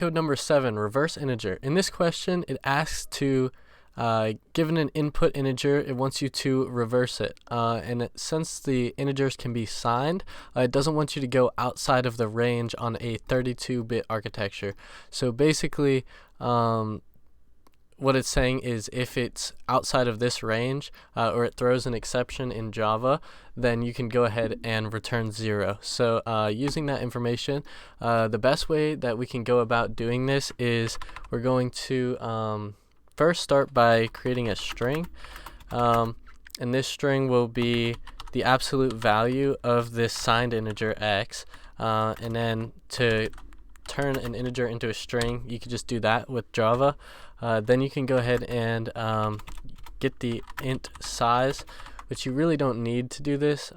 Code number 7, reverse integer. In this question, it asks to, given an input integer, it wants you to reverse it. Since the integers can be signed, it doesn't want you to go outside of the range on a 32-bit architecture. So basically, what it's saying is if it's outside of this range, or it throws an exception in Java, then you can go ahead and return 0. So using that information, the best way that we can go about doing this is we're going to first start by creating a string, and this string will be the absolute value of this signed integer x, and then to turn an integer into a string, you could just do that with Java. Then you can go ahead and get the int size, which you really don't need to do this,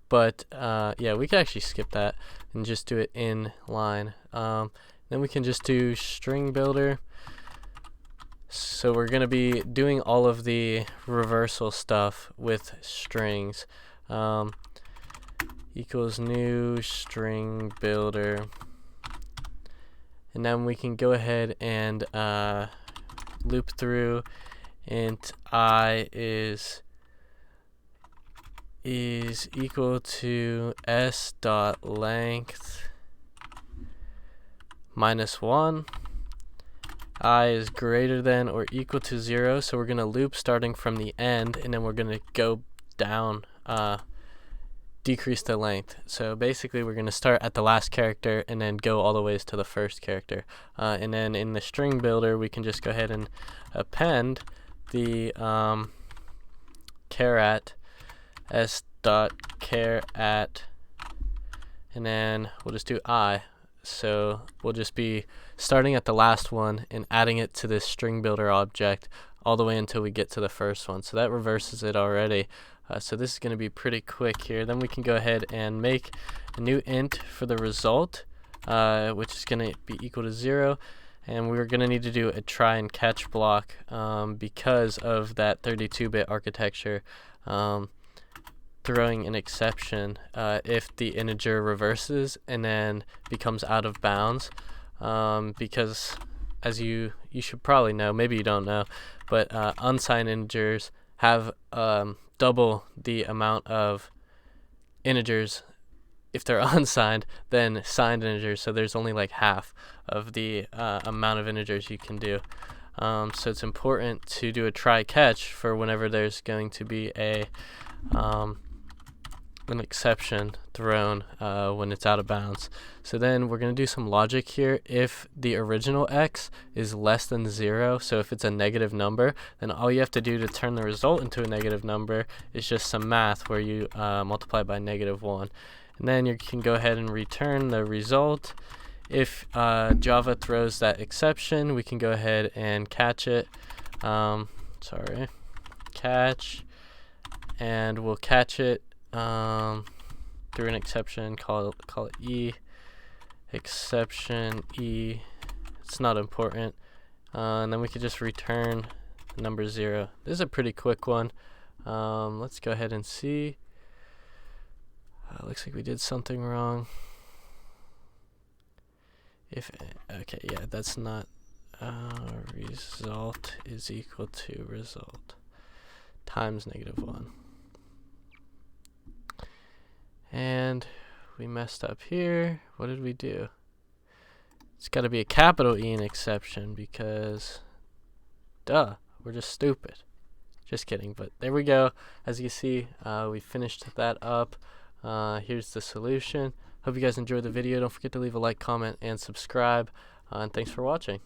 but yeah, we can actually skip that and just do it in line. Then we can just do string builder. So we're going to be doing all of the reversal stuff with strings. Equals new string builder, and then we can go ahead and loop through int I is equal to s dot length minus 1. I is greater than or equal to 0, so we're going to loop starting from the end, and then we're going to go down, decrease the length. So basically we're going to start at the last character and then go all the ways to the first character. And then in the string builder, we can just go ahead and append the char at s dot char at, and then we'll just do I. So we'll just be starting at the last one and adding it to this string builder object all the way until we get to the first one. So that reverses it already. So this is going to be pretty quick here. Then we can go ahead and make a new int for the result, which is going to be equal to 0. And we're going to need to do a try and catch block because of that 32-bit architecture throwing an exception if the integer reverses and then becomes out of bounds. Because as you should probably know, maybe you don't know, but unsigned integers have double the amount of integers if they're unsigned than signed integers, so there's only like half of the amount of integers you can do. So it's important to do a try catch for whenever there's going to be an exception thrown when it's out of bounds. So then we're going to do some logic here. If the original x is less than 0, so if it's a negative number, then all you have to do to turn the result into a negative number is just some math where you multiply by -1. And then you can go ahead and return the result. If Java throws that exception, we can go ahead and catch it. Catch, and we'll catch it through an exception, call it E, exception E. It's not important. And then we could just return number 0. This is a pretty quick one. Let's go ahead and see. Looks like we did something wrong. Okay, yeah, that's not result is equal to result times -1. And we messed up here. What did we do? It's got to be a capital E in exception because, duh, we're just stupid. Just kidding, but there we go. As you see, we finished that up. Here's the solution. Hope you guys enjoyed the video. Don't forget to leave a like, comment, and subscribe. And thanks for watching.